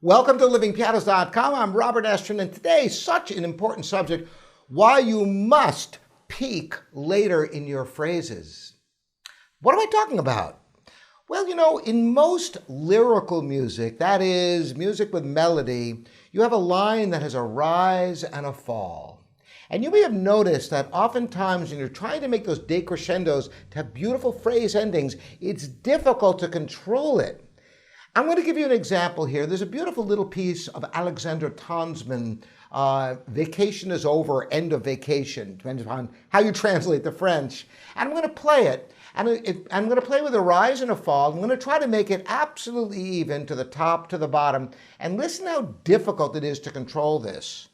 Welcome to livingpianos.com. I'm Robert Estrin, and today, such an important subject, why you must peak later in your phrases. What am I talking about? Well, in most lyrical music, that is, music with melody, you have a line that has a rise and a fall. And you may have noticed that oftentimes when you're trying to make those decrescendos to have beautiful phrase endings, it's difficult to control it. I'm going to give you an example here. There's a beautiful little piece of Alexander Tonsman, Vacation is Over, End of Vacation, depends upon how you translate the French. And I'm going to play it. And I'm going to play with a rise and a fall. I'm going to try to make it absolutely even to the top, to the bottom. And listen how difficult it is to control this.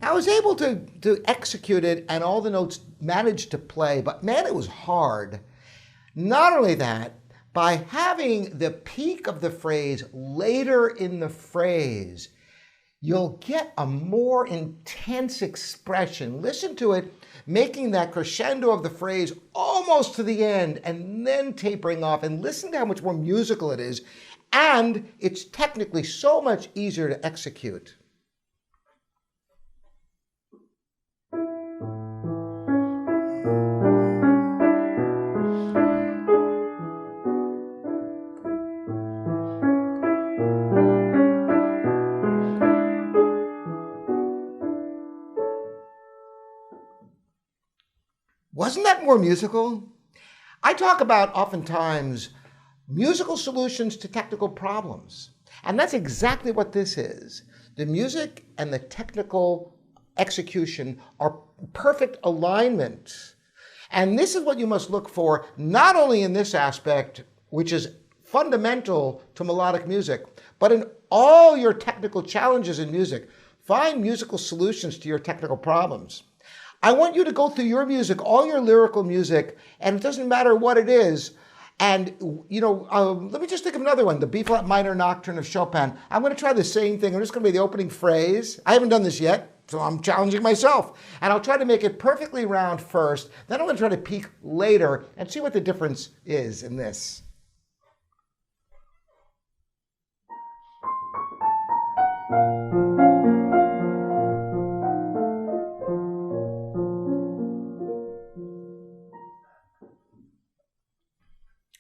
I was able to execute it and all the notes managed to play, but man, it was hard. Not only that, by having the peak of the phrase later in the phrase, you'll get a more intense expression. Listen to it, making that crescendo of the phrase almost to the end and then tapering off. And listen to how much more musical it is. And it's technically so much easier to execute. Wasn't that more musical? I talk about oftentimes musical solutions to technical problems. And that's exactly what this is. The music and the technical execution are perfect alignment. And this is what you must look for, not only in this aspect, which is fundamental to melodic music, but in all your technical challenges in music. Find musical solutions to your technical problems. I want you to go through your music, all your lyrical music, and it doesn't matter what it is. And, let me just think of another one, the B-flat minor nocturne of Chopin. I'm going to try the same thing. I'm just going to be the opening phrase. I haven't done this yet, so I'm challenging myself. And I'll try to make it perfectly round first. Then I'm going to try to peak later and see what the difference is in this.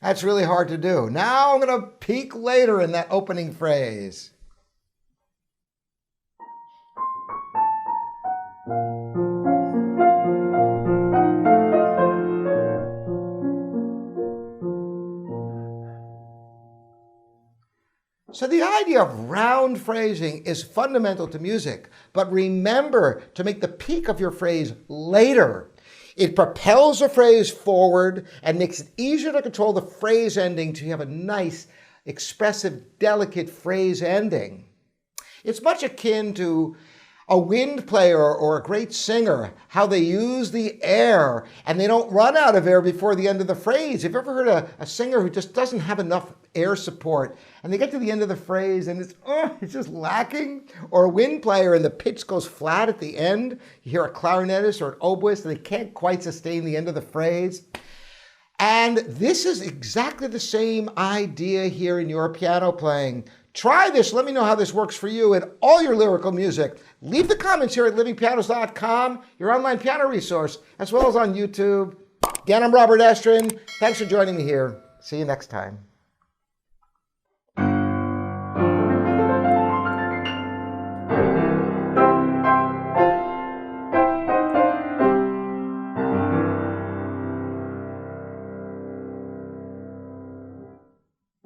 That's really hard to do. Now I'm going to peak later in that opening phrase. So the idea of round phrasing is fundamental to music, but remember to make the peak of your phrase later. It propels a phrase forward and makes it easier to control the phrase ending till you have a nice, expressive, delicate phrase ending. It's much akin to a wind player or a great singer, how they use the air and they don't run out of air before the end of the phrase. Have you ever heard a singer who just doesn't have enough air support and they get to the end of the phrase and it's just lacking? Or a wind player and the pitch goes flat at the end. You hear a clarinetist or an oboist and they can't quite sustain the end of the phrase. And this is exactly the same idea here in your piano playing. Try this. Let me know how this works for you in all your lyrical music. Leave the comments here at livingpianos.com, your online piano resource, as well as on YouTube. Again, I'm Robert Estrin. Thanks for joining me here. See you next time.